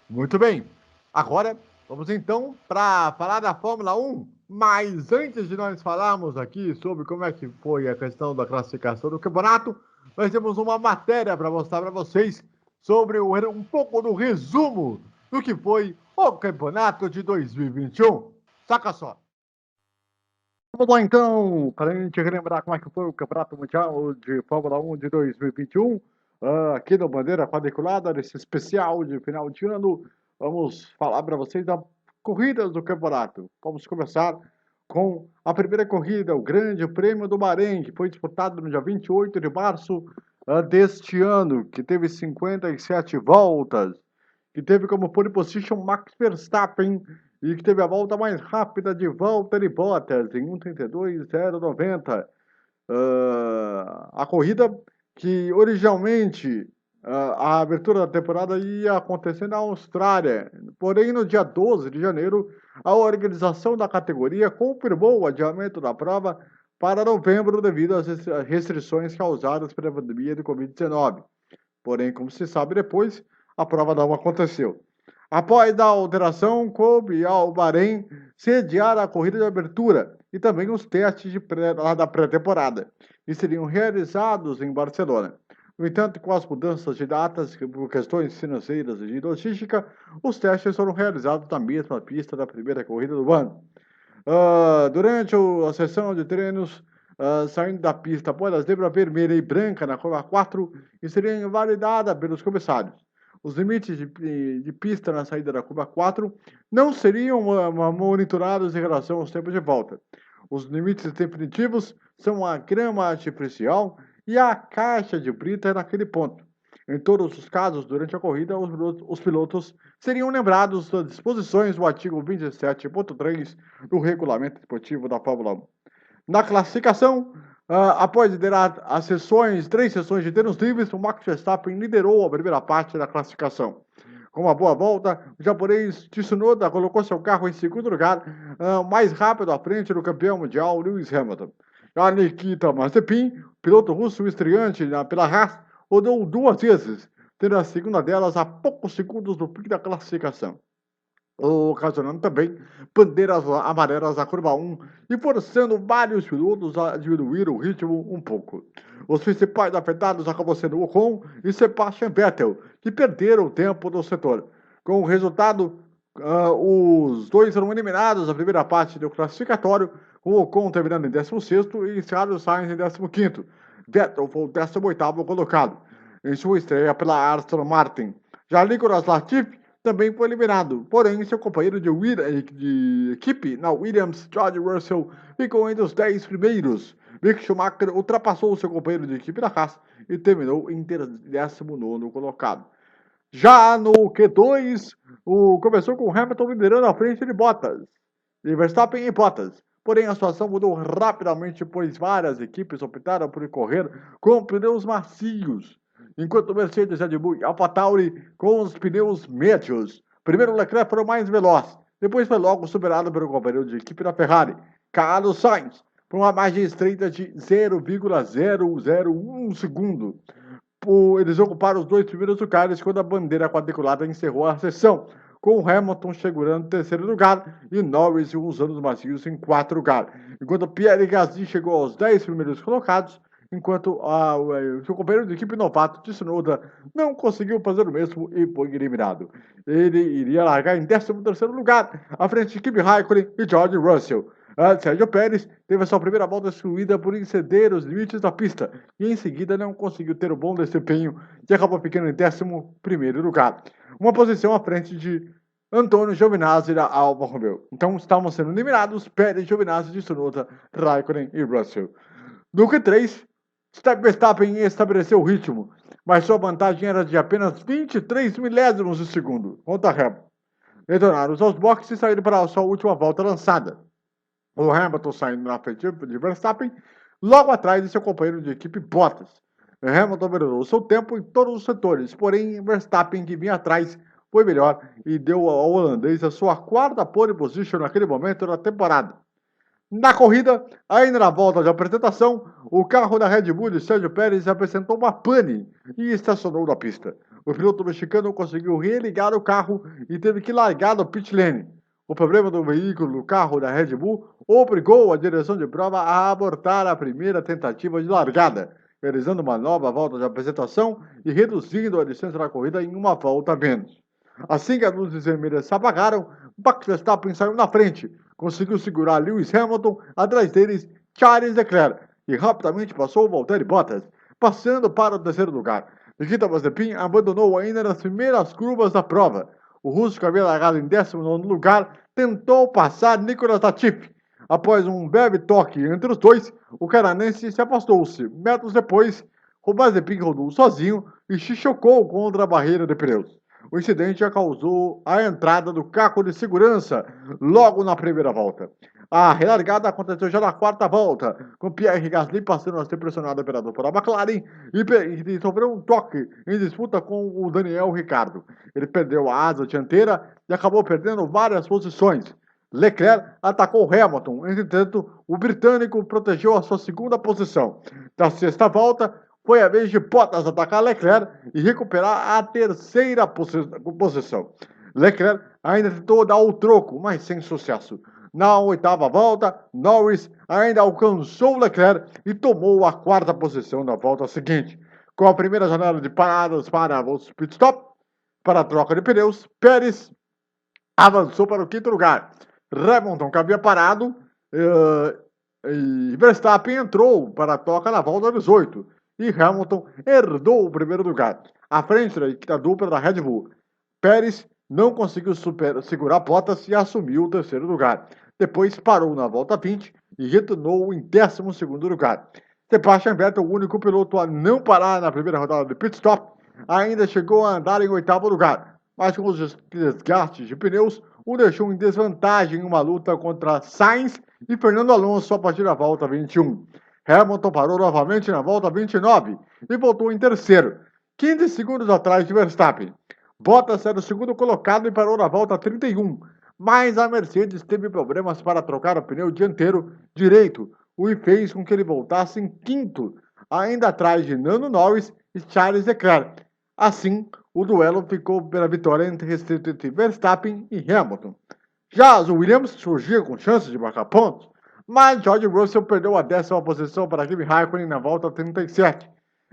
Muito bem. Agora vamos então para falar da Fórmula 1. Mas antes de nós falarmos aqui sobre como é que foi a questão da classificação do campeonato, nós temos uma matéria para mostrar para vocês sobre um pouco do resumo do que foi o campeonato de 2021. Saca só. Vamos lá então, para a gente relembrar como é que foi o Campeonato Mundial de Fórmula 1 de 2021, aqui no Bandeira Quadriculada, nesse especial de final de ano, vamos falar para vocês das corridas do campeonato. Vamos começar com a primeira corrida, o Grande Prêmio do Bahrein, que foi disputado no dia 28 de março deste ano, que teve 57 voltas, que teve como pole position Max Verstappen, e que teve a volta mais rápida de Valtteri Bottas em 1:32.090. A corrida que originalmente a abertura da temporada ia acontecer na Austrália, porém no dia 12 de janeiro a organização da categoria confirmou o adiamento da prova para novembro devido às restrições causadas pela pandemia de Covid-19. Porém, como se sabe depois, a prova não aconteceu. Após a alteração, coube ao Bahrein sediar a corrida de abertura e também os testes da pré-temporada, e seriam realizados em Barcelona. No entanto, com as mudanças de datas por questões financeiras e de logística, os testes foram realizados na mesma pista da primeira corrida do ano. Durante a sessão de treinos, saindo da pista após a zebra vermelha e branca na curva 4, e seria invalidada pelos comissários. Os limites de pista na saída da curva 4 não seriam monitorados em relação aos tempos de volta. Os limites definitivos são a grama artificial e a caixa de brita naquele ponto. Em todos os casos, durante a corrida, os pilotos seriam lembrados das disposições do artigo 27.3 do Regulamento Esportivo da Fórmula 1. Na classificação, após liderar três sessões de treinos livres, o Max Verstappen liderou a primeira parte da classificação. Com uma boa volta, o japonês Tsunoda colocou seu carro em segundo lugar, mais rápido à frente do campeão mundial Lewis Hamilton. A Nikita Mazepin, piloto russo estreante pela Haas, rodou duas vezes, tendo a segunda delas a poucos segundos do fim da classificação, ocasionando também bandeiras amarelas na curva 1 e forçando vários pilotos a diminuir o ritmo um pouco. Os principais afetados acabam sendo Ocon e Sebastian Vettel, que perderam tempo no setor. Com o resultado, os dois foram eliminados na primeira parte do classificatório, com o Ocon terminando em 16º e Carlos Sainz em 15º. Vettel foi o 18º colocado, em sua estreia pela Aston Martin. Já Nicolas Latifi também foi eliminado, porém seu companheiro de equipe na Williams, George Russell, ficou entre os 10 primeiros. Mick Schumacher ultrapassou seu companheiro de equipe na Haas e terminou em 19º colocado. Já no Q2, começou com Hamilton liderando à frente de Bottas, de Verstappen e Bottas. Porém, a situação mudou rapidamente, pois várias equipes optaram por correr com pneus macios, enquanto Mercedes, Red Bull e AlphaTauri com os pneus médios. Primeiro, Leclerc foi o mais veloz, depois foi logo superado pelo companheiro de equipe da Ferrari, Carlos Sainz, por uma margem estreita de 0,001 segundo. Eles ocuparam os dois primeiros lugares quando a bandeira quadriculada encerrou a sessão, com Hamilton segurando o terceiro lugar e Norris usando os macios em quarto lugar, enquanto Pierre Gasly chegou aos 10 primeiros colocados, enquanto o seu companheiro de equipe novato, Tsunoda, não conseguiu fazer o mesmo e foi eliminado. Ele iria largar em 13º lugar, à frente de Kimi Raikkonen e George Russell. Sérgio Pérez teve a sua primeira volta excluída por exceder os limites da pista e em seguida não conseguiu ter um bom desempenho e acabou ficando em 11º lugar, uma posição à frente de Antônio Giovinazzi da Alfa Romeo. Então estavam sendo eliminados Pérez, Giovinazzi, Tsunoda, Raikkonen e Russell. No Q3, Verstappen estabeleceu o ritmo, mas sua vantagem era de apenas 23 milésimos de segundo contra Hamilton. Retornaram aos boxes e saíram para a sua última volta lançada. O Hamilton saindo na frente de Verstappen, logo atrás de seu companheiro de equipe Bottas. Hamilton melhorou seu tempo em todos os setores, porém Verstappen, que vinha atrás, foi melhor e deu ao holandês a sua quarta pole position naquele momento da temporada. Na corrida, ainda na volta de apresentação, o carro da Red Bull de Sérgio Pérez apresentou uma pane e estacionou na pista. O piloto mexicano conseguiu religar o carro e teve que largar do pit lane. O problema do veículo do carro da Red Bull obrigou a direção de prova a abortar a primeira tentativa de largada, realizando uma nova volta de apresentação e reduzindo a distância da corrida em uma volta a menos. Assim que as luzes vermelhas se apagaram, Max Verstappen saiu na frente, conseguiu segurar Lewis Hamilton, atrás deles Charles Leclerc, e rapidamente passou o Valtteri Bottas, passando para o terceiro lugar. Nikita Mazepin abandonou ainda nas primeiras curvas da prova. O russo, que havia largado em 19º lugar, tentou passar Nicolas Latifi. Após um breve toque entre os dois, o canadense se afastou-se. Metros depois, o Mazepin rodou sozinho e se chocou contra a barreira de pneus. O incidente já causou a entrada do carro de segurança logo na primeira volta. A relargada aconteceu já na quarta volta, com Pierre Gasly passando a ser pressionado pela dupla McLaren e sofreu um toque em disputa com o Daniel Ricciardo. Ele perdeu a asa dianteira e acabou perdendo várias posições. Leclerc atacou Hamilton, entretanto, o britânico protegeu a sua segunda posição. Na sexta volta, foi a vez de Bottas atacar Leclerc e recuperar a terceira posição. Leclerc ainda tentou dar o troco, mas sem sucesso. Na oitava volta, Norris ainda alcançou Leclerc e tomou a quarta posição na volta seguinte. Com a primeira janela de paradas para os pitstop, para a troca de pneus, Pérez avançou para o quinto lugar. Hamilton, que havia parado, e Verstappen entrou para a troca na volta 18. E Hamilton herdou o primeiro lugar, à frente da dupla da Red Bull. Pérez não conseguiu segurar Bottas e assumiu o terceiro lugar. Depois parou na volta 20 e retornou em 12º lugar. Sebastian Vettel, o único piloto a não parar na primeira rodada de pit stop, ainda chegou a andar em 8º lugar, mas com os desgastes de pneus, o deixou em desvantagem em uma luta contra Sainz e Fernando Alonso a partir da volta 21. Hamilton parou novamente na volta 29 e voltou em terceiro, 15 segundos atrás de Verstappen. Bottas era o segundo colocado e parou na volta 31, mas a Mercedes teve problemas para trocar o pneu dianteiro direito, o que fez com que ele voltasse em quinto, ainda atrás de Lando Norris e Charles Leclerc. Assim, o duelo ficou pela vitória entre Verstappen e Hamilton. Já as Williams surgiam com chances de marcar pontos, mas George Russell perdeu a 10ª posição para Kimi Raikkonen na volta 37.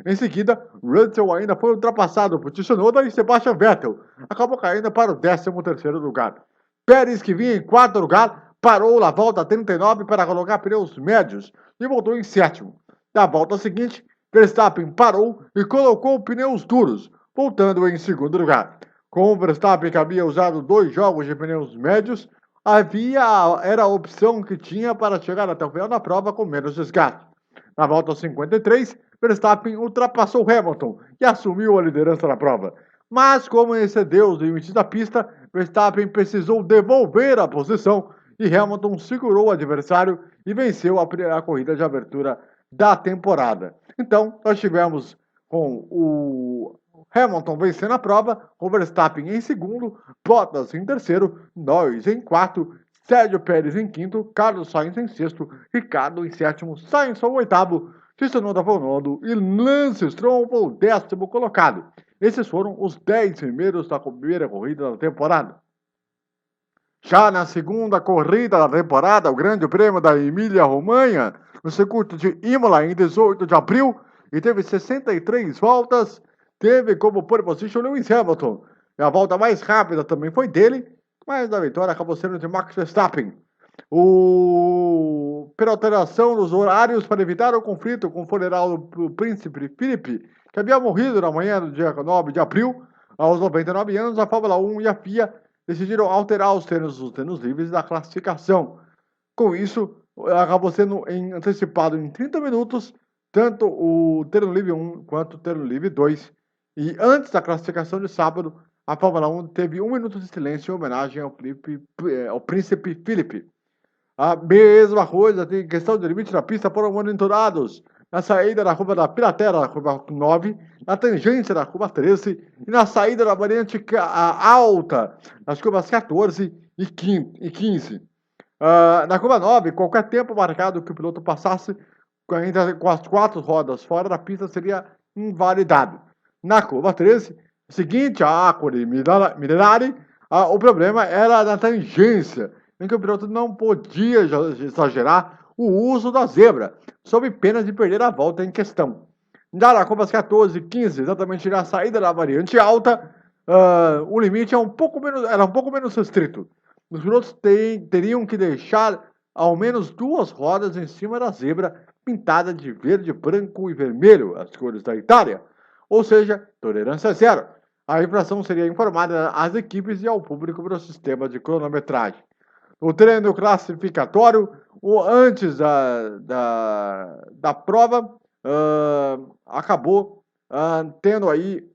Em seguida, Russell ainda foi ultrapassado por Tsunoda e Sebastian Vettel, acabou caindo para o 13º lugar. Pérez, que vinha em quarto lugar, parou na volta 39 para colocar pneus médios e voltou em sétimo. Na volta seguinte, Verstappen parou e colocou pneus duros, voltando em segundo lugar. Com o Verstappen, que havia usado 2 jogos de pneus médios, era a opção que tinha para chegar até o final da prova com menos desgaste. Na volta 53, Verstappen ultrapassou Hamilton e assumiu a liderança da prova. Mas, como excedeu os limites da pista, Verstappen precisou devolver a posição e Hamilton segurou o adversário e venceu a corrida de abertura da temporada. Então, nós tivemos com o Hamilton vencendo a prova, com Verstappen em segundo, Bottas em terceiro, Norris em quarto, Sérgio Pérez em quinto, Carlos Sainz em sexto, Ricciardo em sétimo, Sainz foi o oitavo, Tsunoda foi o nono e Lance Stroll foi o 10º colocado. Esses foram os 10 primeiros da primeira corrida da temporada. Já na segunda corrida da temporada, o Grande Prêmio da Emília-Romanha, no circuito de Imola, em 18 de abril, e teve 63 voltas, teve como pole position Lewis Hamilton. E a volta mais rápida também foi dele, mas a vitória acabou sendo de Max Verstappen. Pela alteração dos horários para evitar o conflito com o funeral do príncipe Felipe, que havia morrido na manhã do dia 9 de abril, aos 99 anos, a Fórmula 1 e a FIA decidiram alterar os treinos livres da classificação. Com isso, acabou sendo antecipado em 30 minutos, tanto o treino livre 1 quanto o treino livre 2. E antes da classificação de sábado, a Fórmula 1 teve 1 minuto de silêncio em homenagem ao príncipe Felipe. A mesma coisa, tem questão de limite da pista, foram monitorados na saída da curva da Piratera, na curva 9, na tangência da curva 13 e na saída da variante alta, nas curvas 14 e 15. Na curva 9, qualquer tempo marcado que o piloto passasse, ainda com as 4 rodas fora da pista, seria invalidado. Na curva 13, Seguinte, a Acura e Minerari, o problema era na tangência, em que o piloto não podia exagerar o uso da zebra, sob pena de perder a volta em questão. Na curvas 14 e 15, exatamente na saída da variante alta, o limite era um pouco menos restrito. Os pilotos teriam que deixar ao menos duas rodas em cima da zebra, pintada de verde, branco e vermelho, as cores da Itália. Ou seja, tolerância zero. A infração seria informada às equipes e ao público pelo sistema de cronometragem. O treino classificatório, antes da prova, acabou tendo aí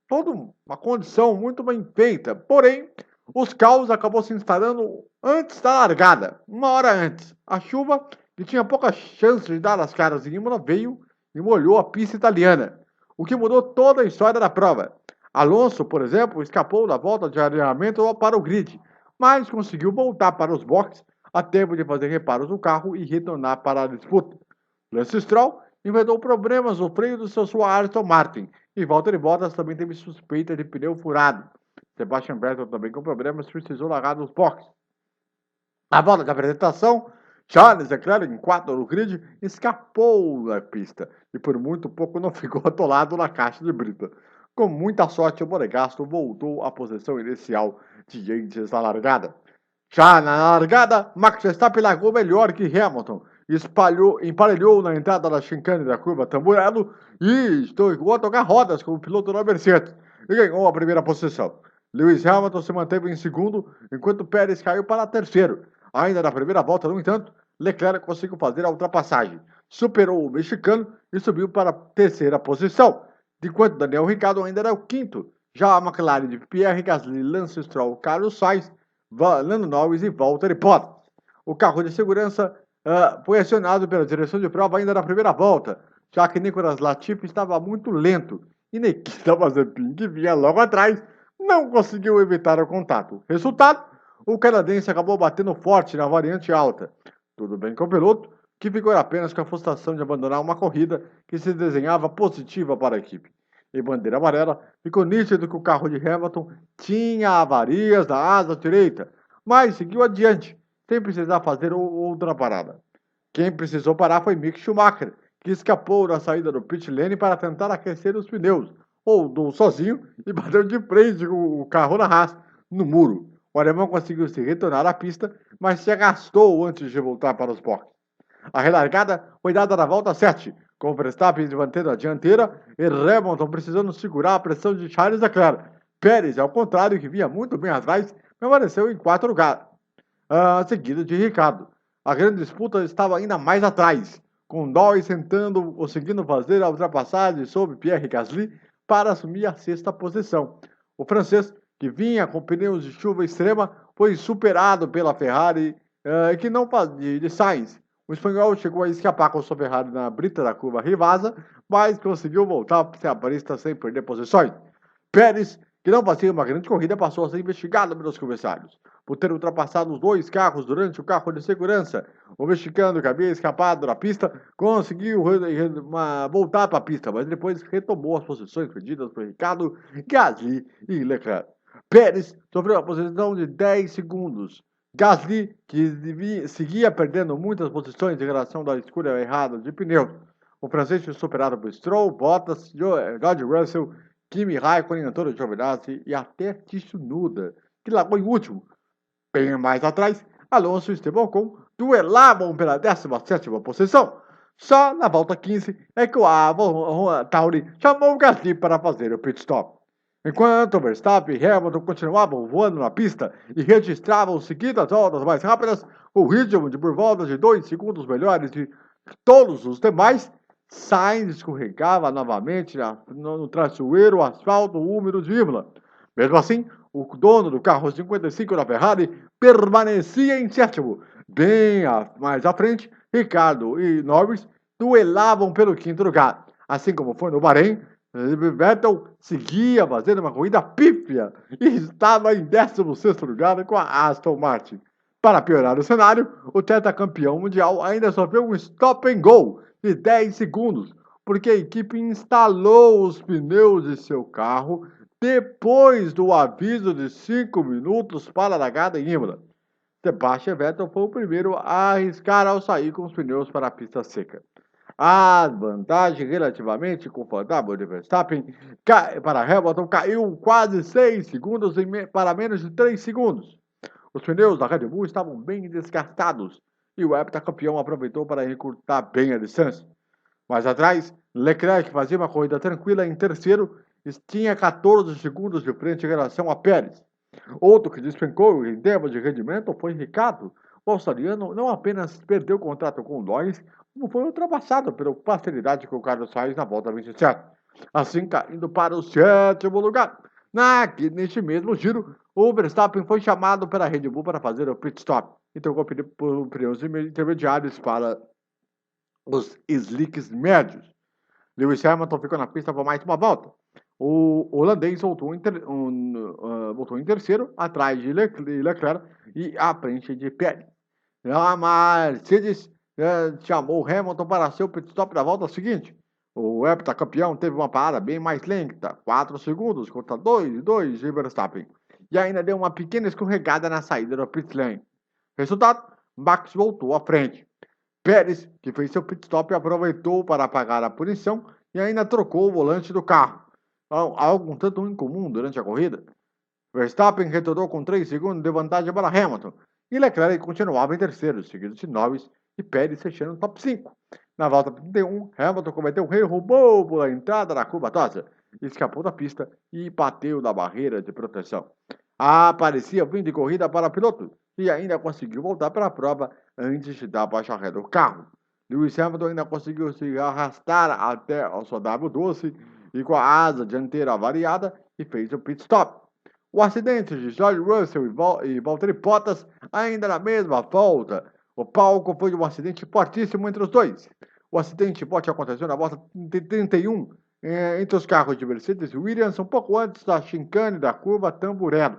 toda uma condição muito bem feita. Porém, os caos acabou se instalando antes da largada, uma hora antes. A chuva, que tinha pouca chance de dar as caras em Imola, veio e molhou a pista italiana, o que mudou toda a história da prova. Alonso, por exemplo, escapou da volta de alinhamento para o grid, mas conseguiu voltar para os boxes a tempo de fazer reparos no carro e retornar para a disputa. Lance Stroll enfrentou problemas no freio do seu Aston Martin e Valtteri Bottas também teve suspeita de pneu furado. Sebastian Vettel também com problemas precisou largar nos boxes. Na volta de apresentação, Charles Leclerc, em 4 no grid, escapou da pista e por muito pouco não ficou atolado na caixa de brita. Com muita sorte, o Monegasso voltou à posição inicial de antes da largada. Já na largada, Max Verstappen largou melhor que Hamilton, emparelhou na entrada da chicane da curva Tamburello e chegou a tocar rodas como piloto da Mercedes e ganhou a primeira posição. Lewis Hamilton se manteve em segundo, enquanto Pérez caiu para terceiro. Ainda na primeira volta, no entanto, Leclerc conseguiu fazer a ultrapassagem, superou o mexicano e subiu para a terceira posição, enquanto Daniel Ricciardo ainda era o quinto. Já a McLaren de Pierre Gasly, Lance Stroll, Carlos Sainz, Lando Norris e Valtteri Bottas. O carro de segurança foi acionado pela direção de prova ainda na primeira volta, já que Nicolas Latifi estava muito lento e Nikita Mazepin, que vinha logo atrás, não conseguiu evitar o contato. Resultado, o canadense acabou batendo forte na variante alta. Tudo bem com o piloto, que ficou apenas com a frustração de abandonar uma corrida que se desenhava positiva para a equipe. Em bandeira amarela, ficou nítido que o carro de Hamilton tinha avarias da asa direita, mas seguiu adiante, sem precisar fazer outra parada. Quem precisou parar foi Mick Schumacher, que escapou da saída do pit lane para tentar aquecer os pneus, rodou sozinho e bateu de frente com o carro na Haas no muro. O alemão conseguiu se retornar à pista, mas se arrastou antes de voltar para os boxes. A relargada foi dada na volta 7, com Verstappen mantendo a dianteira e Hamilton precisando segurar a pressão de Charles Leclerc. Pérez, ao contrário, que vinha muito bem atrás, permaneceu em 4 lugares, seguido de Ricardo. A grande disputa estava ainda mais atrás, com Norris conseguindo fazer a ultrapassagem sobre Pierre Gasly para assumir a 6ª posição. O francês, que vinha com pneus de chuva extrema, foi superado pela Ferrari de Sainz. O espanhol chegou a escapar com sua Ferrari na brita da curva Rivasa, mas conseguiu voltar para a pista sem perder posições. Pérez, que não fazia uma grande corrida, passou a ser investigado pelos comissários por ter ultrapassado os 2 carros durante o carro de segurança. O mexicano, que havia escapado da pista, conseguiu voltar para a pista, mas depois retomou as posições perdidas por Ricardo, Gasly e Leclerc. Pérez sofreu a posição de 10 segundos. Gasly, que seguia perdendo muitas posições em relação à escolha errada de pneus. O francês foi superado por Stroll, Bottas, George Russell, Kimi Raikkonen, Antonio Giovinazzi e até Tsunoda, que largou em último. Bem mais atrás, Alonso e Esteban Ocon duelavam pela 17ª posição. Só na volta 15 é que o Tauri chamou o Gasly para fazer o pit stop. Enquanto Verstappen e Hamilton continuavam voando na pista e registravam seguidas voltas mais rápidas, o ritmo de por volta de 2 segundos melhores de todos os demais, Sainz escorregava novamente no traiçoeiro asfalto úmido de Imola. Mesmo assim, o dono do carro 55 da Ferrari permanecia em 7º. Bem mais à frente, Ricardo e Norris duelavam pelo 5º lugar. Assim como foi no Bahrein, Vettel seguia fazendo uma corrida pífia e estava em 16º lugar com a Aston Martin. Para piorar o cenário, o tetracampeão mundial ainda sofreu um stop and go de 10 segundos porque a equipe instalou os pneus de seu carro depois do aviso de 5 minutos para a largada em Imola. Sebastian Vettel foi o primeiro a arriscar ao sair com os pneus para a pista seca. A vantagem relativamente confortável de Verstappen para Hamilton caiu quase 6 segundos para menos de 3 segundos. Os pneus da Red Bull estavam bem desgastados e o heptacampeão aproveitou para encurtar bem a distância. Mais atrás, Leclerc fazia uma corrida tranquila em terceiro e tinha 14 segundos de frente em relação a Pérez. Outro que despencou em termos de rendimento foi Ricardo. O australiano não apenas perdeu o contrato com o Norris, como foi ultrapassado pela facilidade com o Carlos Sainz na volta 27. Assim, caindo para o 7º lugar. Neste mesmo giro, o Verstappen foi chamado pela Red Bull para fazer o pit stop e trocou por pneus intermediários para os slicks médios. Lewis Hamilton ficou na pista por mais uma volta. O holandês voltou em terceiro, atrás de Leclerc e à frente de Pérez. A Mercedes chamou Hamilton para seu pit stop na volta seguinte. O heptacampeão teve uma parada bem mais lenta, 4 segundos contra 2 de Verstappen, e ainda deu uma pequena escorregada na saída do pit lane. Resultado, Max voltou à frente. Pérez, que fez seu pit stop, aproveitou para apagar a punição e ainda trocou o volante do carro, algo um tanto incomum durante a corrida. Verstappen retornou com 3 segundos de vantagem para Hamilton, e Leclerc continuava em terceiro, seguido de Norris e Pérez fechando o top 5. Na volta 31, Hamilton cometeu um erro bobo na entrada da curva tosa, escapou da pista e bateu na barreira de proteção. Parecia fim de corrida para o piloto e ainda conseguiu voltar para a prova antes de dar baixa ré do carro. Lewis Hamilton ainda conseguiu se arrastar até o sua W12 e com a asa dianteira variada e fez o pit stop. O acidente de George Russell e Valtteri Bottas ainda na mesma volta. O palco foi um acidente fortíssimo entre os dois. O acidente pode acontecer na volta 31 entre os carros de Mercedes e Williams, um pouco antes da chicane da curva Tamburello.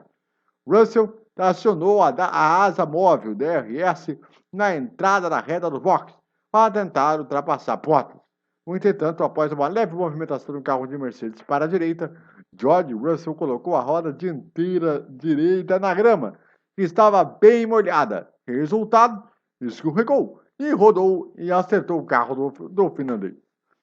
Russell acionou a asa móvel DRS na entrada da reta do box para tentar ultrapassar Bottas. No entretanto, após uma leve movimentação do carro de Mercedes para a direita, George Russell colocou a roda dianteira direita na grama, que estava bem molhada. Resultado, escorregou e rodou e acertou o carro do finlandês.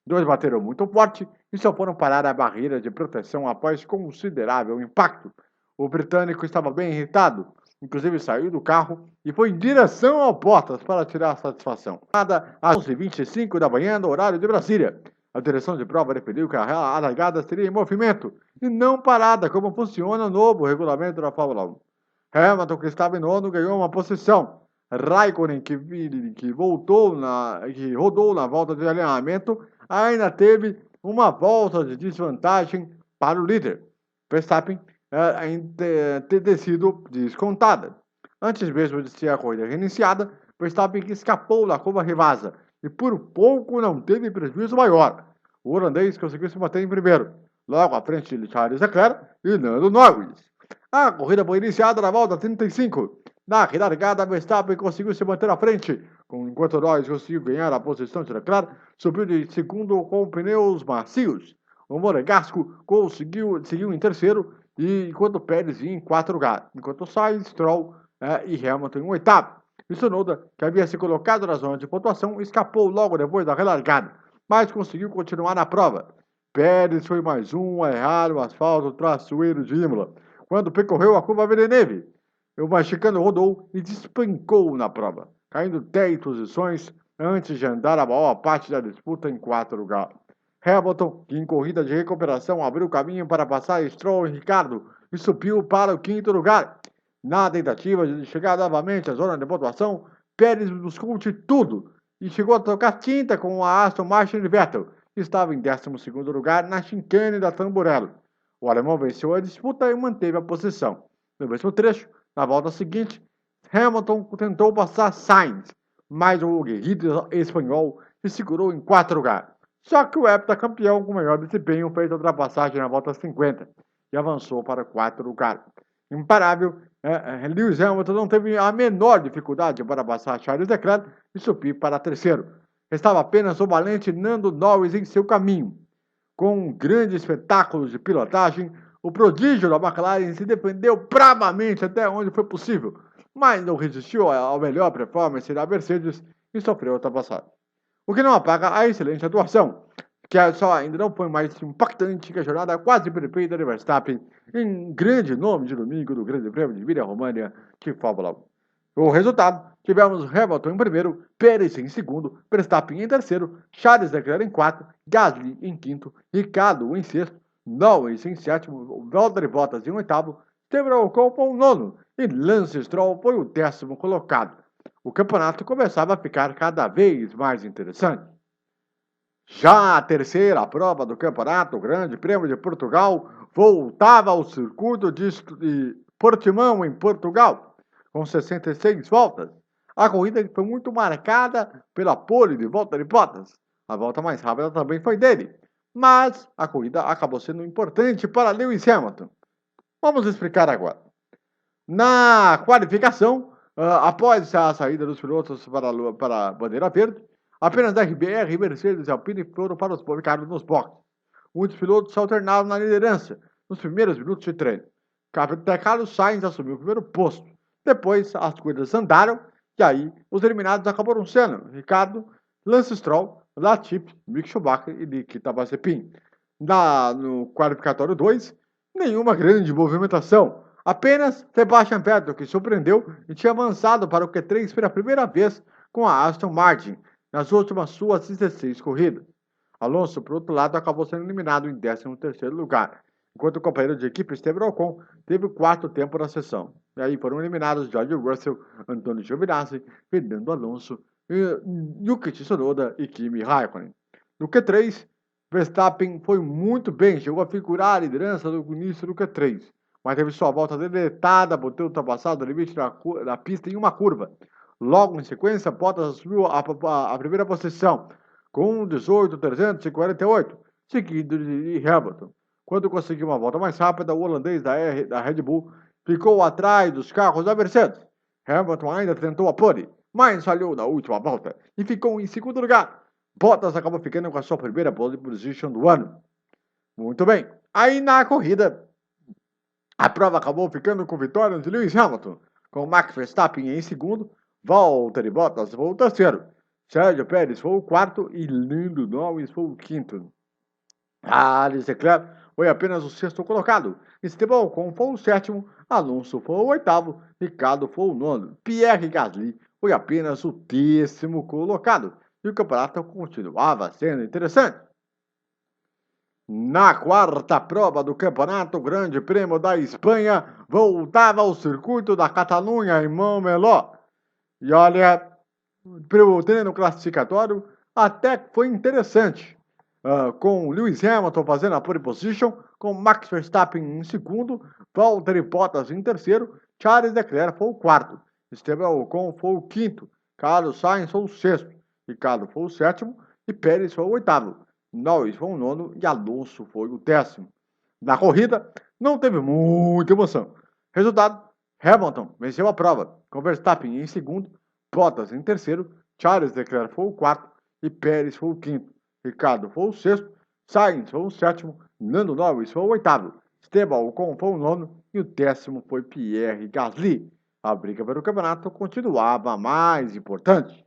Dois bateram muito forte e só foram parar a barreira de proteção após considerável impacto. O britânico estava bem irritado, inclusive saiu do carro e foi em direção ao Bottas para tirar a satisfação. Às 11h25 da manhã, no horário de Brasília. A direção de prova definiu que a largada seria em movimento e não parada, como funciona o novo regulamento da Fórmula 1. Hamilton, que estava em nono, ganhou uma posição. Raikkonen, que rodou na volta de alinhamento, ainda teve uma volta de desvantagem para o líder. Verstappen ter sido descontada. Antes mesmo de ser a corrida reiniciada, Verstappen escapou da curva rivasa e por pouco não teve prejuízo maior. O holandês conseguiu se manter em primeiro, logo à frente de Charles Leclerc e Lando Norris. A corrida foi iniciada na volta 35. Na relargada, Verstappen conseguiu se manter à frente, enquanto Norris conseguiu ganhar a posição de Leclerc, subiu de segundo com pneus macios. O monegasco seguiu em terceiro, e enquanto Pérez ia em quarto lugar, enquanto Sainz, Stroll e Hamilton em oitavo. Tsunoda, que havia se colocado na zona de pontuação, escapou logo depois da relargada, mas conseguiu continuar na prova. Pérez foi mais um a errar o asfalto traçoeiro de Imola, quando percorreu a curva Villeneuve. O mexicano rodou e despencou na prova, caindo 10 posições antes de andar a maior parte da disputa em quarto lugar. Hamilton, que em corrida de recuperação abriu caminho para passar Stroll e Ricardo e subiu para o quinto lugar. Na tentativa de chegar novamente à zona de pontuação, Pérez buscou de tudo e chegou a trocar tinta com a Aston Martin de Vettel, que estava em 12º lugar na chicane da Tamburello. O alemão venceu a disputa e manteve a posição. No mesmo trecho, na volta seguinte, Hamilton tentou passar Sainz, mas o guerreiro espanhol se segurou em quarto lugar. Só que o heptacampeão com maior desempenho fez a ultrapassagem na volta 50 e avançou para o quarto lugar. Imparável, Lewis Hamilton não teve a menor dificuldade para passar Charles Leclerc e subir para terceiro. Estava apenas o valente Nando Norris em seu caminho. Com um grande espetáculo de pilotagem, o prodígio da McLaren se defendeu bravamente até onde foi possível, mas não resistiu à melhor performance da Mercedes e sofreu ultrapassagem. O que não apaga a excelente atuação, que só ainda não foi mais impactante que a jornada quase perfeita de Verstappen em grande nome de domingo do Grande Prêmio de Emília-Romagna de Fórmula 1. O resultado, tivemos Hamilton em primeiro, Pérez em segundo, Verstappen em terceiro, Charles Leclerc em quarto, Gasly em quinto, Ricardo em sexto, Norris em sétimo, Valtteri Bottas em oitavo, Esteban Ocon foi o nono e Lance Stroll foi o 10º colocado. O campeonato começava a ficar cada vez mais interessante. Já a terceira prova do campeonato, o Grande Prêmio de Portugal, voltava ao circuito de Portimão, em Portugal, com 66 voltas. A corrida foi muito marcada pela pole de Valtteri Bottas. A volta mais rápida também foi dele. Mas a corrida acabou sendo importante para Lewis Hamilton. Vamos explicar agora. Na qualificação, após a saída dos pilotos para a bandeira verde, apenas a RBR, Mercedes e Alpine foram para os ficaram nos boxes. Muitos pilotos se alternaram na liderança nos primeiros minutos de treino. Carlos Sainz assumiu o primeiro posto. Depois, as corridas andaram e aí os eliminados acabaram sendo Ricardo, Lance Stroll, Latifi, Mick Schumacher e Nikita Mazepin. No qualificatório 2, nenhuma grande movimentação. Apenas Sebastian Vettel, que surpreendeu e tinha avançado para o Q3 pela primeira vez com a Aston Martin nas últimas suas 16 corridas. Alonso, por outro lado, acabou sendo eliminado em 13º lugar, enquanto o companheiro de equipe Esteban Ocon teve o 4º tempo na sessão. E aí foram eliminados George Russell, Antonio Giovinazzi, Fernando Alonso, Yuki Tsunoda e Kimi Raikkonen. No Q3, Verstappen foi muito bem, chegou a figurar a liderança no início do Q3, mas teve sua volta deletada por ter ultrapassado o limite da pista em uma curva. Logo em sequência, Bottas assumiu a primeira posição, com 18.348, seguido de Hamilton. Quando conseguiu uma volta mais rápida, o holandês da Red Bull ficou atrás dos carros da Mercedes. Hamilton ainda tentou a pole, mas falhou na última volta e ficou em segundo lugar. Bottas acabou ficando com a sua primeira pole position do ano. Muito bem. Aí na corrida, a prova acabou ficando com vitória de Lewis Hamilton, com Max Verstappen em segundo, Valtteri Bottas foi o terceiro, Sérgio Pérez foi o quarto e Lando Norris foi o quinto. Charles Leclerc foi apenas o 6º colocado, Esteban Ocon foi o 7º, Alonso foi o 8º, Ricardo foi o 9º, Pierre Gasly foi apenas o 10º colocado e o campeonato continuava sendo interessante. Na quarta prova do campeonato, o Grande Prêmio da Espanha voltava ao circuito da Catalunha em Montmeló. E olha, o treino classificatório até foi interessante, com Lewis Hamilton fazendo a pole position, com Max Verstappen em segundo, Valtteri Bottas em terceiro, Charles Leclerc foi o quarto, Esteban Ocon foi o quinto, Carlos Sainz foi o sexto, Ricardo foi o sétimo e Pérez foi o oitavo. Norris foi o nono e Alonso foi o 10º. Na corrida, não teve muita emoção. Resultado, Hamilton venceu a prova, com Verstappen em segundo, Bottas em terceiro, Charles Leclerc foi o quarto e Pérez foi o quinto. Ricardo foi o sexto, Sainz foi o sétimo, Lando Norris foi o oitavo, Esteban Ocon foi o nono e o 10º foi Pierre Gasly. A briga pelo campeonato continuava mais importante.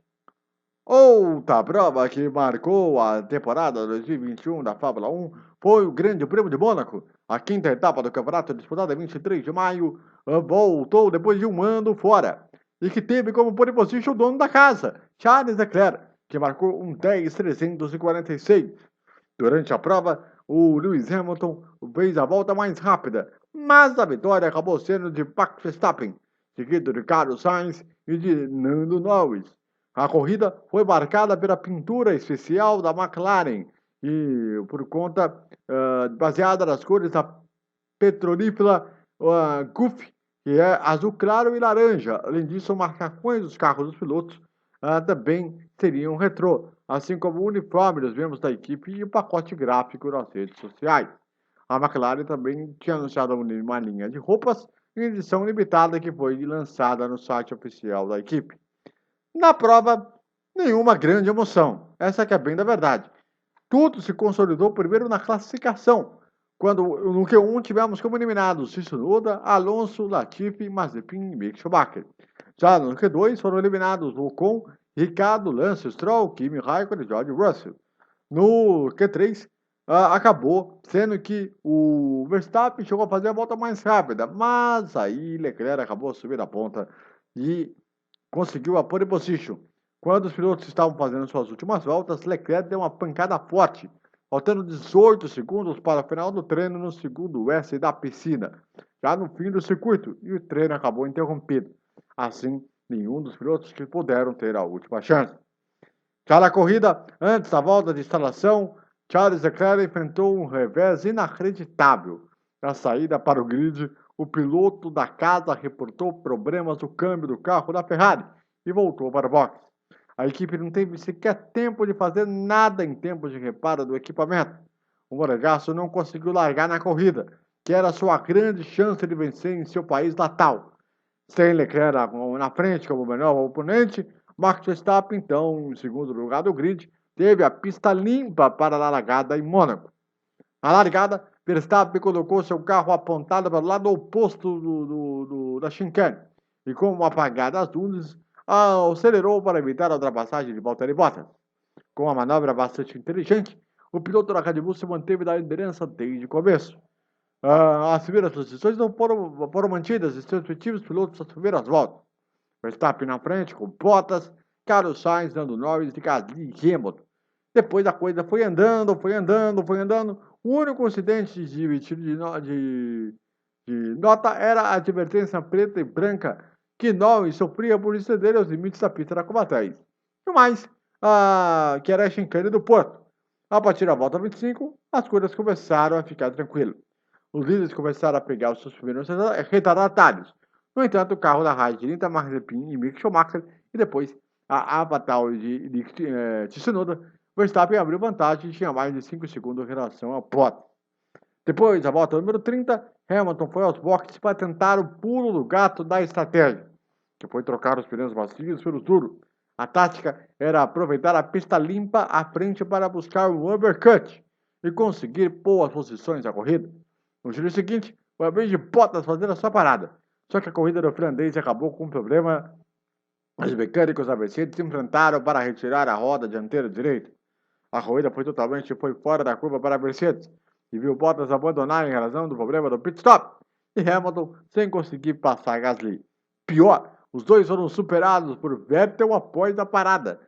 Outra prova que marcou a temporada 2021 da Fórmula 1 foi o Grande Prêmio de Mônaco. A quinta etapa do campeonato, disputada em 23 de maio, voltou depois de um ano fora. E que teve como pole position o dono da casa, Charles Leclerc, que marcou um 10.346. Durante a prova, o Lewis Hamilton fez a volta mais rápida, mas a vitória acabou sendo de Max Verstappen, seguido de Carlos Sainz e de Lando Norris. A corrida foi marcada pela pintura especial da McLaren e por conta baseada nas cores da petrolífera Gulf, que é azul claro e laranja. Além disso, os marcações dos carros dos pilotos também seriam retrô, assim como o uniforme dos membros da equipe e o pacote gráfico nas redes sociais. A McLaren também tinha anunciado uma linha de roupas em edição limitada que foi lançada no site oficial da equipe. Na prova, nenhuma grande emoção. Essa que é bem da verdade. Tudo se consolidou primeiro na classificação, quando no Q1 tivemos como eliminados Tsunoda, Alonso, Latifi, Mazepin e Mick Schumacher. Já no Q2 foram eliminados Ocon, Ricardo, Lance Stroll, Kimi Raikkonen e George Russell. No Q3 acabou sendo que o Verstappen chegou a fazer a volta mais rápida, mas aí Leclerc acabou subindo a ponta e conseguiu a pole position. Quando os pilotos estavam fazendo suas últimas voltas, Leclerc deu uma pancada forte, faltando 18 segundos para o final do treino no segundo S da piscina, já no fim do circuito, e o treino acabou interrompido. Assim, nenhum dos pilotos que puderam ter a última chance. Já na corrida, antes da volta de instalação, Charles Leclerc enfrentou um revés inacreditável. Na saída para o grid, o piloto da casa reportou problemas no câmbio do carro da Ferrari e voltou para o box. A equipe não teve sequer tempo de fazer nada em tempo de reparo do equipamento. O monegasco não conseguiu largar na corrida, que era sua grande chance de vencer em seu país natal. Sem Leclerc na frente como melhor oponente, Max Verstappen, então, em segundo lugar do grid, teve a pista limpa para a largada em Mônaco. Na largada, Verstappen colocou seu carro apontado para o lado oposto da chicane e, com apagada as luzes, acelerou para evitar a ultrapassagem de Valtteri Bottas. Com uma manobra bastante inteligente, o piloto da Red Bull se manteve na liderança desde o começo. As primeiras posições não foram mantidas e seus respectivos pilotos as primeiras voltas. Verstappen na frente com Bottas, Carlos Sainz, Lando Norris e Gasly e Hamilton. Depois a coisa foi andando. O único incidente de nota era a advertência preta e branca que Norris sofria por exceder os limites da pista da curva 3. E mais, que era a chicane do Porto. A partir da volta 25, as coisas começaram a ficar tranquilas. Os líderes começaram a pegar os seus primeiros retardatários. No entanto, o carro da Haas de Linda Mazepin e Mick Schumacher e depois a Avatar de Tsunoda, Verstappen abriu vantagem e tinha mais de 5 segundos em relação ao Bottas. Depois, da volta número 30, Hamilton foi aos boxes para tentar o pulo do gato da estratégia, que foi trocar os pneus macios pelos duros. A tática era aproveitar a pista limpa à frente para buscar um uppercut e conseguir boas posições na corrida. No giro seguinte, foi a vez de Bottas fazer a sua parada. Só que a corrida do finlandês acabou com um problema. Os mecânicos da Mercedes se enfrentaram para retirar a roda dianteira direita. A corrida foi fora da curva para a Mercedes e viu Bottas abandonar em razão do problema do pit stop e Hamilton sem conseguir passar Gasly. Pior, os dois foram superados por Vettel após a parada.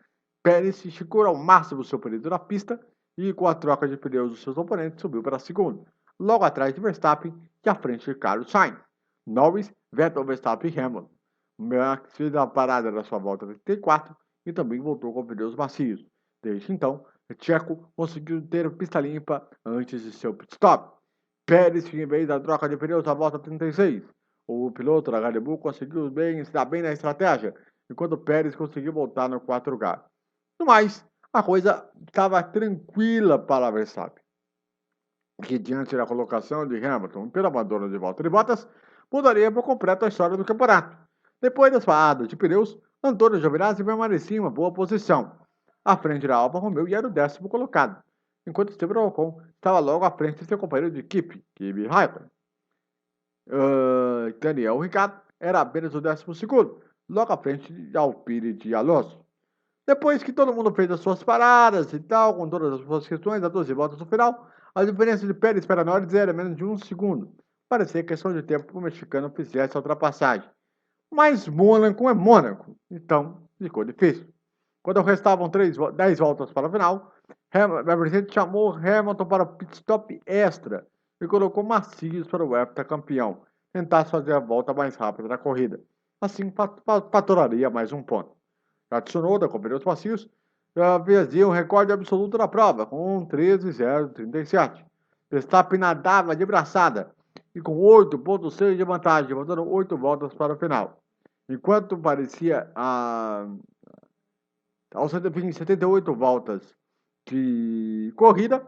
Pérez esticou ao máximo seu período na pista e, com a troca de pneus dos seus oponentes, subiu para a segunda, logo atrás de Verstappen e à frente de Carlos Sainz. Norris, Vettel, Verstappen e Hamilton. Max fez a parada na sua volta 34 e também voltou com pneus macios. Desde então, Checo conseguiu ter pista limpa antes de seu pit stop. Pérez, em vez da troca de pneus na volta 36. O piloto da Red Bull conseguiu se dar bem na estratégia, enquanto Pérez conseguiu voltar no quarto lugar. No mais, a coisa estava tranquila para Verstappen, que diante da colocação de Hamilton pelo abandono de Valtteri Bottas, mudaria por completo a história do campeonato. Depois das paradas de pneus, Antônio Giovinazzi permanecia em uma boa posição, à frente da Alfa Romeo e era o 10º colocado, enquanto Esteban Ocon estava logo à frente de seu companheiro de equipe, Kimi Raikkonen. Daniel Ricciardo era apenas o 12º, logo à frente de Alpine e de Alonso. Depois que todo mundo fez as suas paradas e tal, com todas as suas questões, a 12 voltas no final, a diferença de Pérez para Norris era menos de 1 segundo. Parecia questão de tempo para o mexicano fizesse a ultrapassagem. Mas Mônaco é Mônaco, então ficou difícil. Quando restavam 10 voltas para o final, a Mercedes chamou Hamilton para o pit stop extra e colocou macios para o heptacampeão tentar fazer a volta mais rápida da corrida. Assim, faturaria mais um ponto. A Tsunoda, com pneus macios, fazia um recorde absoluto da prova, com 13,037. Verstappen nadava de braçada e com 8,6 de vantagem, faltando 8 voltas para o final. Enquanto parecia aos 78 voltas de corrida,